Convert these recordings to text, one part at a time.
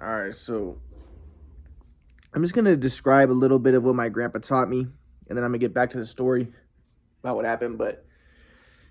All right, so I'm just going to describe a little bit of what my grandpa taught me, and then I'm going to get back to the story about what happened. But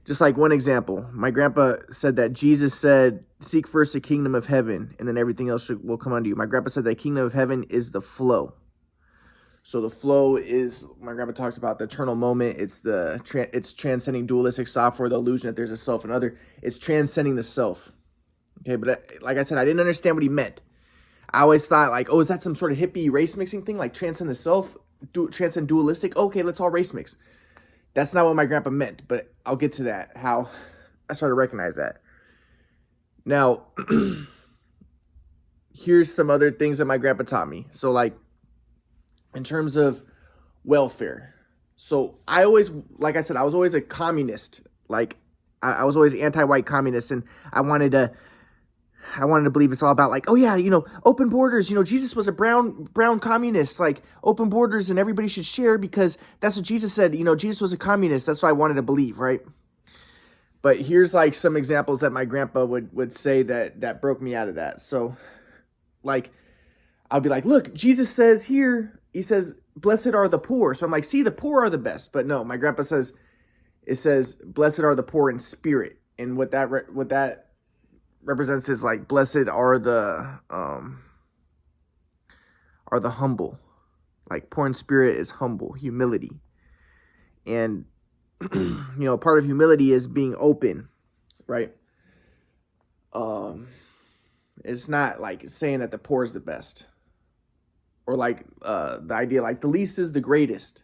just like one example, my grandpa said that Jesus said, seek first the kingdom of heaven, and then everything else will come unto you. My grandpa said that kingdom of heaven is the flow. So the flow is, my grandpa talks about the eternal moment. It's transcending dualistic software, the illusion that there's a self and other. It's transcending the self. Okay, but like I said, I didn't understand what he meant. I always thought like, oh, is that some sort of hippie race mixing thing? Like transcend the self, transcend dualistic? Okay, let's all race mix. That's not what my grandpa meant, but I'll get to that, how I started to recognize that. Now, here's some other things that my grandpa taught me. So like, in terms of welfare. So I always, like I said, I was always a communist. Like I was always anti-white communist, and I wanted to believe it's all about like, oh yeah, open borders. Jesus was a brown communist, like open borders and everybody should share because that's what Jesus said. Jesus was a communist. That's what I wanted to believe, right? But here's like some examples that my grandpa would say that broke me out of that. So like, I'd be like, look, Jesus says here, he says, blessed are the poor. So I'm like, see, the poor are the best. But no, my grandpa says, it says, blessed are the poor in spirit. And what that represents is like, blessed are the humble. Like poor in spirit is humble, humility. And, part of humility is being open, right? It's not like saying that the poor is the best. Or like the idea like the least is the greatest.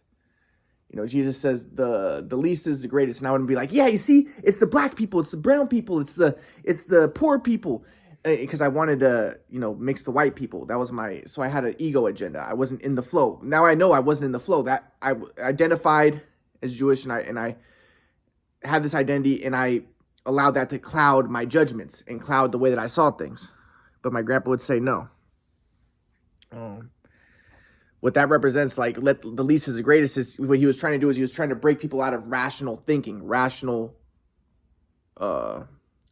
Jesus says the least is the greatest, and I wouldn't be like, yeah, you see, it's the black people, it's the brown people, it's the poor people, because I wanted to mix the white people. That was so I had an ego agenda. I wasn't in the flow. Now I know I wasn't in the flow. That I identified as Jewish, and I had this identity, and I allowed that to cloud my judgments and cloud the way that I saw things. But my grandpa would say no. What that represents, like, let the least is the greatest, is what he was trying to do is he was trying to break people out of rational thinking, rational,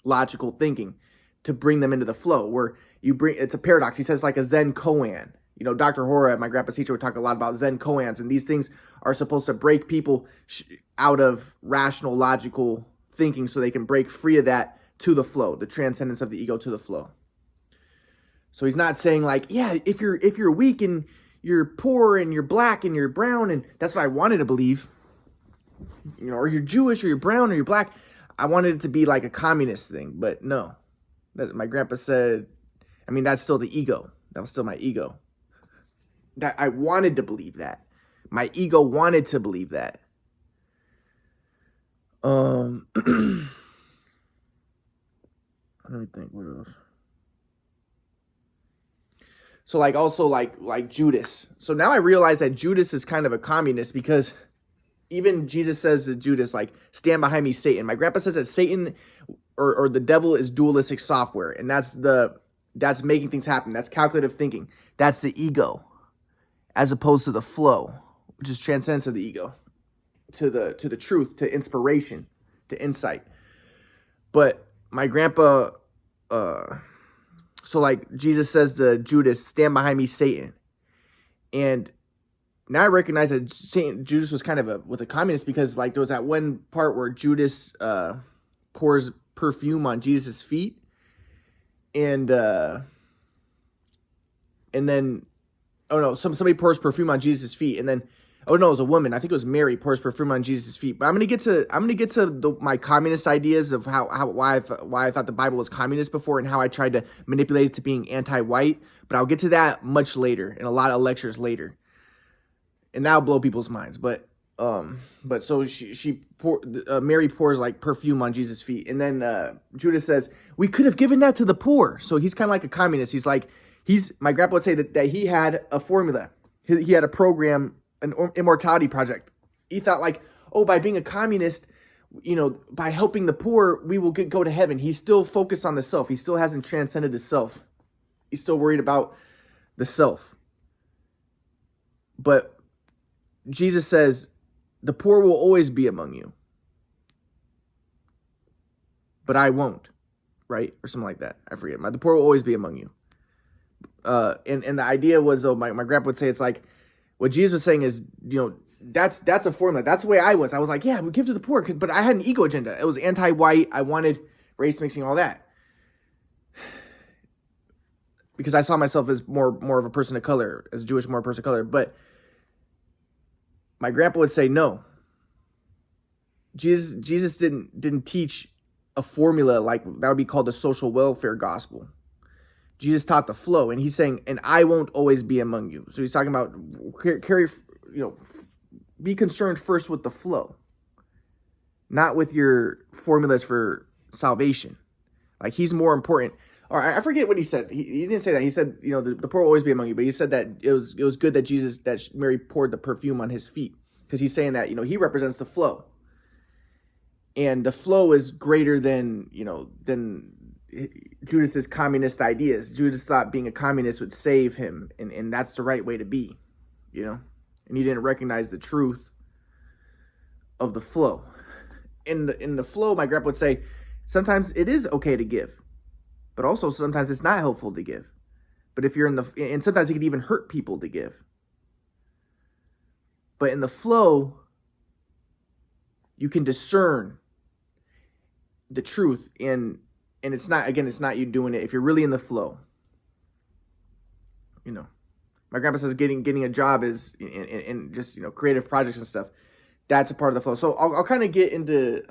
logical thinking, to bring them into the flow where it's a paradox. He says like a Zen koan. Dr. Hora, my grandpa's teacher, would talk a lot about Zen koans, and these things are supposed to break people out of rational, logical thinking so they can break free of that to the flow, the transcendence of the ego to the flow. So he's not saying like, yeah, if you're weak and you're poor and you're black and you're brown, and that's what I wanted to believe, or you're Jewish or you're brown or you're black. I wanted it to be like a communist thing, but no. My grandpa said, that's still the ego. That was still my ego. That I wanted to believe that. My ego wanted to believe that. Let me think, what else? So like also like Judas. So now I realize that Judas is kind of a communist, because even Jesus says to Judas, like, stand behind me, Satan. My grandpa says that Satan or the devil is dualistic software, and that's making things happen. That's calculative thinking. That's the ego, as opposed to the flow, which is transcendence of the ego, to the truth, to inspiration, to insight. But my grandpa, so like Jesus says to Judas, stand behind me, Satan. And now I recognize that Judas was kind of was a communist, because like there was that one part where Judas pours perfume on Jesus' feet, and then somebody pours perfume on Jesus' feet, and then it was a woman. I think it was Mary pours perfume on Jesus' feet. But I'm gonna get to my communist ideas of why I thought the Bible was communist before, and how I tried to manipulate it to being anti-white. But I'll get to that much later, in a lot of lectures later, and that'll blow people's minds. But so Mary pours like perfume on Jesus' feet, and then Judas says, we could have given that to the poor. So he's kind of like a communist. He's like, my grandpa would say that he had a formula. He had a program, an immortality project. He thought like, oh, by being a communist, by helping the poor, we will go to heaven. He's still focused on the self. He still hasn't transcended the self. He's still worried about the self. But Jesus says, the poor will always be among you, but I won't, right? Or something like that. I forget. The poor will always be among you, And the idea was, though, my grandpa would say, it's like, what Jesus was saying is, that's a formula. That's the way I was. I was like, yeah, we give to the poor, but I had an ego agenda. It was anti-white. I wanted race mixing, all that, because I saw myself as more of a person of color, as Jewish, more person of color. But my grandpa would say, no. Jesus didn't teach a formula like that would be called the social welfare gospel. Jesus taught the flow, and he's saying, and I won't always be among you. So he's talking about be concerned first with the flow, not with your formulas for salvation. Like, he's more important. Or I forget what he said. He didn't say that. He said, the poor will always be among you, but he said that it was good that Mary poured the perfume on his feet, because he's saying that, he represents the flow. And the flow is greater than Judas's communist ideas. Judas thought being a communist would save him, and that's the right way to be, and he didn't recognize the truth of the flow. In the flow, my grandpa would say, sometimes it is okay to give, but also sometimes it's not helpful to give. But if you're and sometimes it can even hurt people to give. But in the flow, you can discern the truth, and it's not you doing it if you're really in the flow. My grandpa says getting a job is in just creative projects and stuff. That's a part of the flow. So I'll kind of get into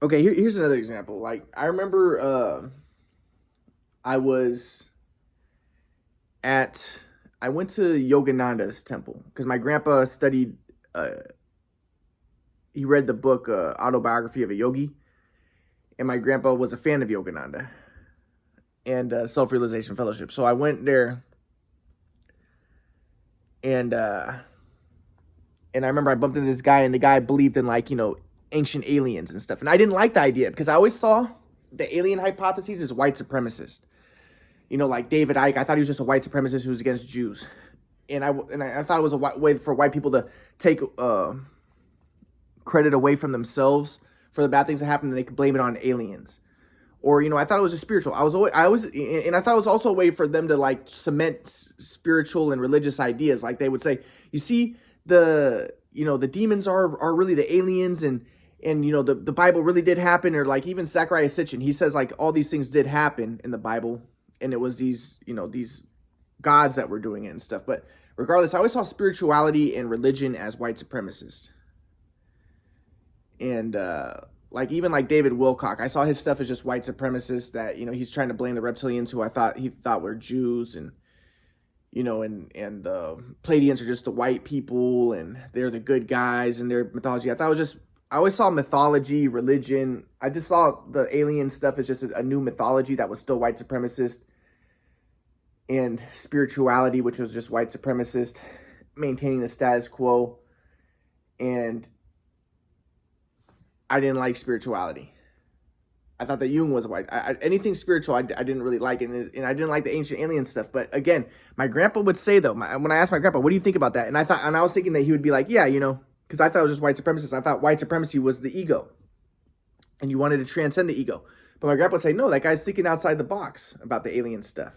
okay, here's another example. Like, I remember I went to Yogananda's temple because my grandpa studied he read the book Autobiography of a Yogi, and my grandpa was a fan of Yogananda and Self-Realization Fellowship. So I went there, and I remember I bumped into this guy, and the guy believed in ancient aliens and stuff, and I didn't like the idea because I always saw the alien hypotheses as white supremacist. Like David Icke, I thought he was just a white supremacist who was against Jews, and I thought it was a way for white people to take credit away from themselves for the bad things that happened, and they could blame it on aliens. Or, I thought it was a spiritual. I thought it was also a way for them to cement spiritual and religious ideas. Like, they would say, you see, the demons are really the aliens, and the Bible really did happen. Or even Zechariah Sitchin, he says all these things did happen in the Bible, and it was these gods that were doing it and stuff. But regardless, I always saw spirituality and religion as white supremacists. And even David Wilcock, I saw his stuff as just white supremacists, that he's trying to blame the reptilians, who he thought were Jews, and and the Pleiadians are just the white people, and they're the good guys in their mythology. I always saw mythology, religion. I just saw the alien stuff as just a new mythology that was still white supremacist, and spirituality, which was just white supremacist, maintaining the status quo. And I didn't like spirituality. I thought that Jung was white. Anything spiritual, I didn't really like, and I didn't like the ancient alien stuff. But again, my grandpa would say, though, when I asked my grandpa, "What do you think about that?" and I was thinking that he would be like, "Yeah, because I thought it was just white supremacists. I thought white supremacy was the ego, and you wanted to transcend the ego." But my grandpa would say, "No, that guy's thinking outside the box about the alien stuff,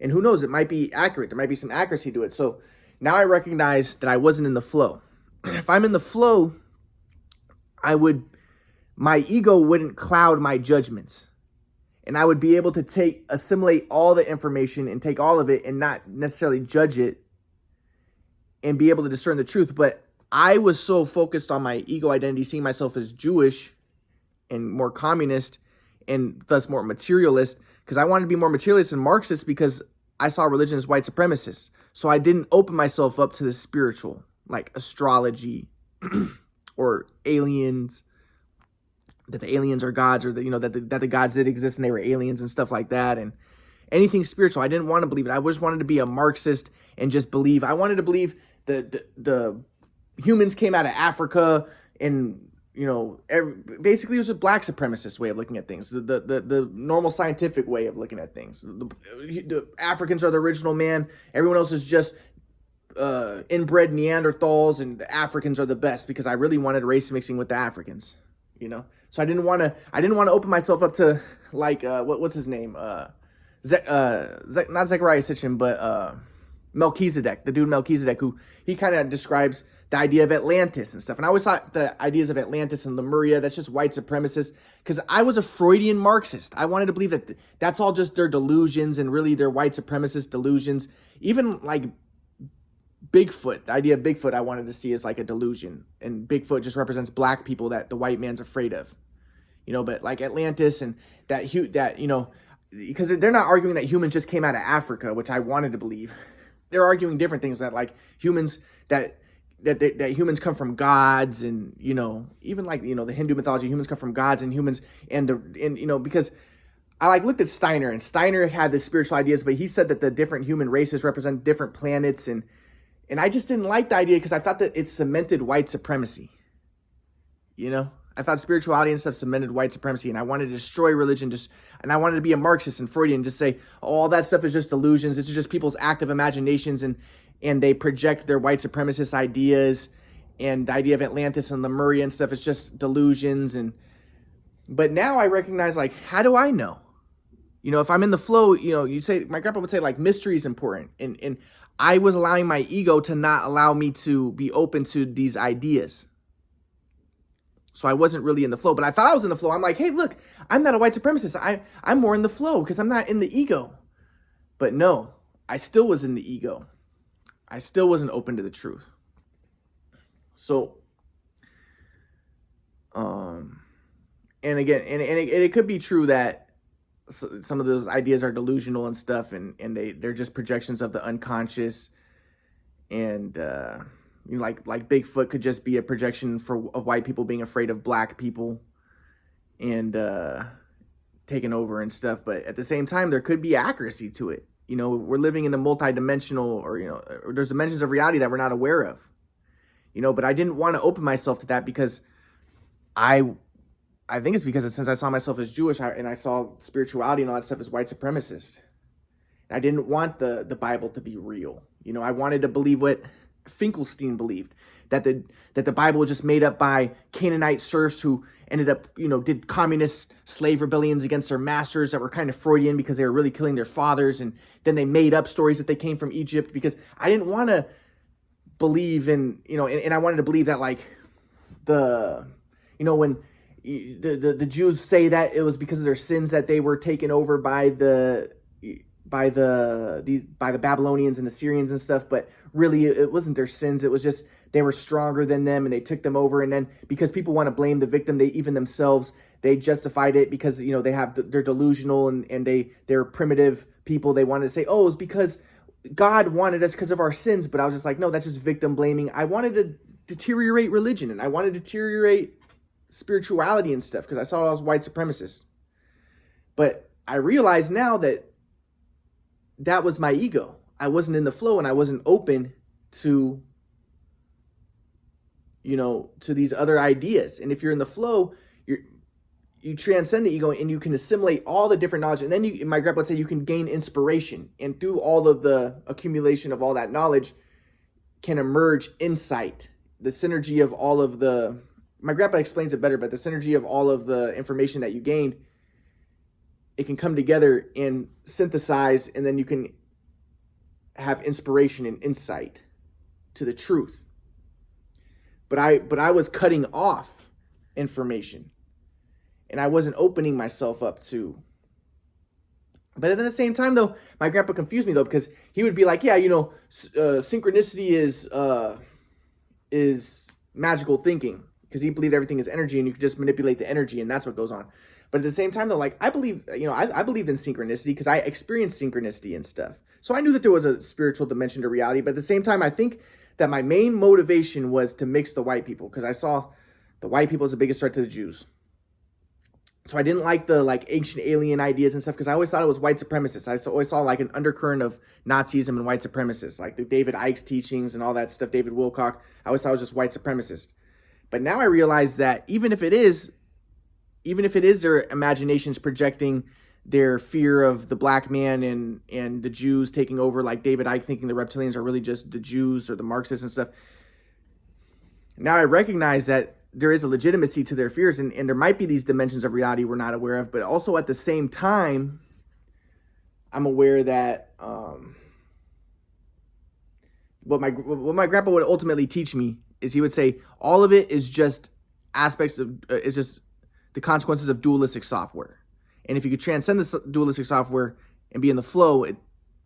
and who knows? It might be accurate. There might be some accuracy to it." So now I recognize that I wasn't in the flow. If I'm in the flow, my ego wouldn't cloud my judgments, and I would be able to assimilate all the information and take all of it and not necessarily judge it, and be able to discern the truth. But I was so focused on my ego identity, seeing myself as Jewish and more communist, and thus more materialist, because I wanted to be more materialist and Marxist, because I saw religion as white supremacists. So I didn't open myself up to the spiritual, like astrology or aliens, that the aliens are gods, or that the gods did exist and they were aliens and stuff like that, and anything spiritual. I didn't want to believe it. I just wanted to be a Marxist and just believe. I wanted to believe the humans came out of Africa, and basically it was a black supremacist way of looking at things. The normal scientific way of looking at things. The Africans are the original man. Everyone else is just inbred Neanderthals, and the Africans are the best, because I really wanted race mixing with the Africans. So I didn't want to open myself up to like what's his name, not Zechariah Sitchin, but Melchizedek, the dude Melchizedek, who he kind of describes the idea of Atlantis and stuff. And I always thought the ideas of Atlantis and Lemuria, that's just white supremacists, because I was a Freudian Marxist. I wanted to believe that that's all just their delusions, and really they're white supremacist delusions. Even like Bigfoot, the idea of Bigfoot I wanted to see as like a delusion, and Bigfoot just represents black people that the white man's afraid of, but like Atlantis and that because they're not arguing that humans just came out of Africa, which I wanted to believe. They're arguing different things, that like humans that humans come from gods, and even like the Hindu mythology, humans come from gods, and humans because I like looked at Steiner, and Steiner had the spiritual ideas, but he said that the different human races represent different planets, and I just didn't like the idea because I thought that it cemented white supremacy. I thought spirituality and stuff cemented white supremacy, and I wanted to destroy religion, and I wanted to be a Marxist and Freudian, just say, oh, all that stuff is just delusions. This is just people's active imaginations, and they project their white supremacist ideas, and the idea of Atlantis and Lemuria and stuff is just delusions. But now I recognize, like, how do I know? If I'm in the flow, my grandpa would say, like, mystery is important, and I was allowing my ego to not allow me to be open to these ideas. So I wasn't really in the flow, but I thought I was in the flow. I'm like, hey, look, I'm not a white supremacist. I'm more in the flow because I'm not in the ego. But no, I still was in the ego. I still wasn't open to the truth. So, and again, and it could be true that some of those ideas are delusional and stuff, and they're just projections of the unconscious, and like Bigfoot could just be a projection of white people being afraid of black people and taking over and stuff. But at the same time, there could be accuracy to it. We're living in a multi-dimensional, or there's dimensions of reality that we're not aware of. But I didn't want to open myself to that because I think it's because since I saw myself as Jewish, and I saw spirituality and all that stuff as white supremacist. And I didn't want the Bible to be real. I wanted to believe what Finkelstein believed, that the Bible was just made up by Canaanite serfs who ended up, did communist slave rebellions against their masters that were kind of Freudian because they were really killing their fathers, and then they made up stories that they came from Egypt, because I didn't want to believe in, and I wanted to believe that, like, when the Jews say that it was because of their sins that they were taken over by the Babylonians and Assyrians and stuff, but really it wasn't their sins. It was just they were stronger than them and they took them over. And then because people want to blame the victim, they justified it because they're delusional and they're primitive people. They wanted to say, oh, it's because God wanted us because of our sins. But I was just like, no, that's just victim blaming. I wanted to deteriorate religion, and I wanted to deteriorate spirituality and stuff because I saw it as white supremacists. But I realize now that was my ego. I wasn't in the flow, and I wasn't open to these other ideas. And if you're in the flow, you transcend the ego, and you can assimilate all the different knowledge. And then my grandpa would say, you can gain inspiration, and through all of the accumulation of all that knowledge can emerge insight, the synergy of all of my grandpa explains it better, but the synergy of all of the information that you gained, it can come together and synthesize, and then you can have inspiration and insight to the truth. But I was cutting off information, and I wasn't opening myself up to. But at the same time, though, my grandpa confused me, though, because he would be like, yeah, synchronicity is magical thinking, because he believed everything is energy, and you could just manipulate the energy, and that's what goes on. But at the same time, though, like, I believe, I believed in synchronicity because I experienced synchronicity and stuff. So I knew that there was a spiritual dimension to reality. But at the same time, I think that my main motivation was to mix the white people, because I saw the white people as the biggest threat to the Jews. So I didn't like the ancient alien ideas and stuff, because I always thought it was white supremacists. I always saw like an undercurrent of Nazism and white supremacists, like the David Icke's teachings and all that stuff, David Wilcock. I always thought it was just white supremacist. But now I realize that even if it is their imaginations projecting their fear of the black man and the Jews taking over, like David Icke thinking the reptilians are really just the Jews or the Marxists and stuff. Now I recognize that there is a legitimacy to their fears, and there might be these dimensions of reality we're not aware of, but also at the same time, I'm aware that what my grandpa would ultimately teach me is he would say all of it is just aspects of it's just the consequences of dualistic software, and if you could transcend this dualistic software and be in the flow,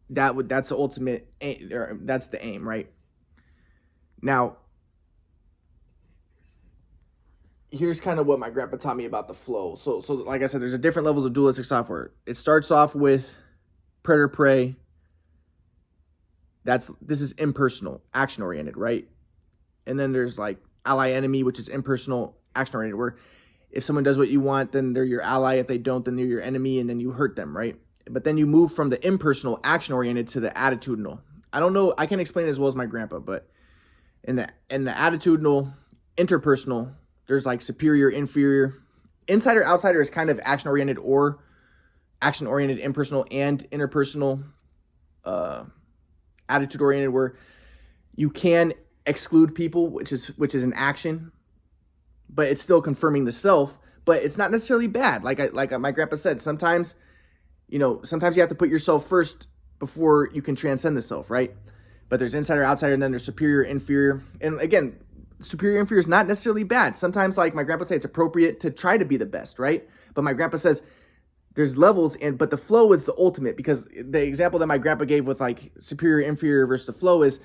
that's the ultimate that's the aim, right? Now, here's kind of what my grandpa taught me about the flow. So like I said, there's a different levels of dualistic software. It starts off with predator prey. This is impersonal, action oriented, right? And then there's like ally enemy, which is impersonal, action oriented, where if someone does what you want, then they're your ally. If they don't, then they're your enemy, and then you hurt them, right? But then you move from the impersonal, action oriented to the attitudinal. I don't know, I can't explain it as well as my grandpa, but in the attitudinal, interpersonal, there's like superior, inferior. Insider, outsider is kind of action oriented, or action oriented, impersonal, and interpersonal, attitude oriented, where you can exclude people, which is an action, but it's still confirming the self, but it's not necessarily bad. Like my grandpa said, sometimes you have to put yourself first before you can transcend the self, right? But there's insider, outsider, and then there's superior, inferior. And again, superior, inferior is not necessarily bad. Sometimes, like my grandpa said, it's appropriate to try to be the best, right? But my grandpa says there's levels, but the flow is the ultimate, because the example that my grandpa gave with like superior, inferior versus the flow is,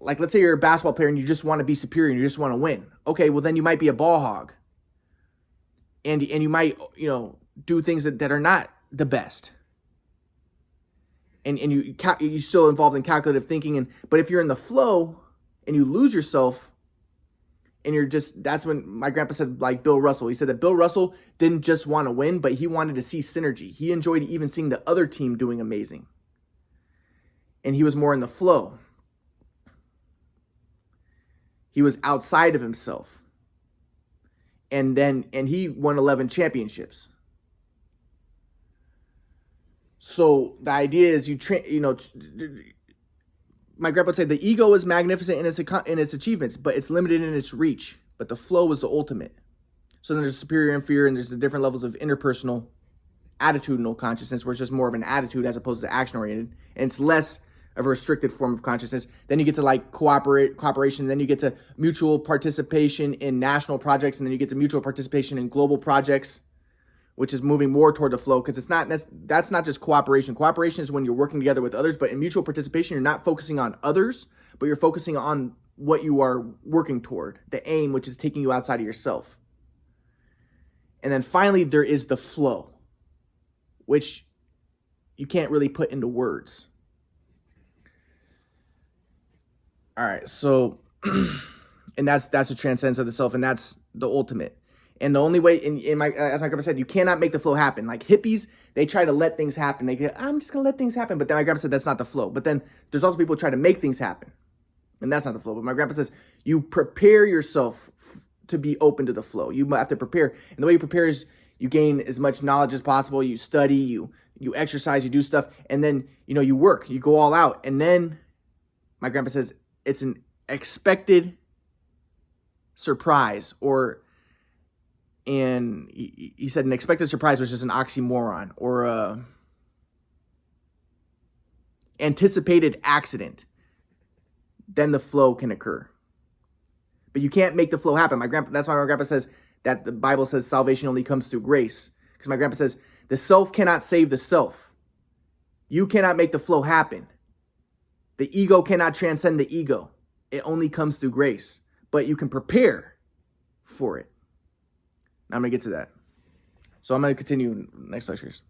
like, let's say you're a basketball player and you just want to be superior and you just want to win. Okay, well then you might be a ball hog. And you might, do things that are not the best. And you still involved in calculative thinking, but if you're in the flow and you lose yourself, and that's when my grandpa said, like Bill Russell, he said that Bill Russell didn't just want to win, but he wanted to see synergy. He enjoyed even seeing the other team doing amazing. And he was more in the flow. He was outside of himself. And he won 11 championships. So the idea is my grandpa said the ego is magnificent in its achievements, but it's limited in its reach. But the flow is the ultimate. So then there's superior, inferior, and there's the different levels of interpersonal, attitudinal consciousness, where it's just more of an attitude as opposed to action oriented, and it's less of a restricted form of consciousness. Then you get to like cooperation. Then you get to mutual participation in national projects, and then you get to mutual participation in global projects, which is moving more toward the flow, because that's not just cooperation. Cooperation is when you're working together with others, but in mutual participation, you're not focusing on others, but you're focusing on what you are working toward, the aim, which is taking you outside of yourself. And then finally, there is the flow, which you can't really put into words. All right, so, and that's the transcendence of the self, and that's the ultimate. And the only way, as my grandpa said, you cannot make the flow happen. Like hippies, they try to let things happen. They go, I'm just going to let things happen. But then my grandpa said that's not the flow. But then there's also people who try to make things happen. And that's not the flow. But my grandpa says you prepare yourself to be open to the flow. You have to prepare. And the way you prepare is you gain as much knowledge as possible. You study, you exercise, you do stuff. And then, you work. You go all out. And then my grandpa says it's an expected surprise, and he said an expected surprise, which is an oxymoron, or a anticipated accident. Then the flow can occur. But you can't make the flow happen. That's why my grandpa says that the Bible says salvation only comes through grace. Because my grandpa says the self cannot save the self. You cannot make the flow happen. The ego cannot transcend the ego. It only comes through grace. But you can prepare for it. I'm going to get to that. So I'm going to continue next lectures.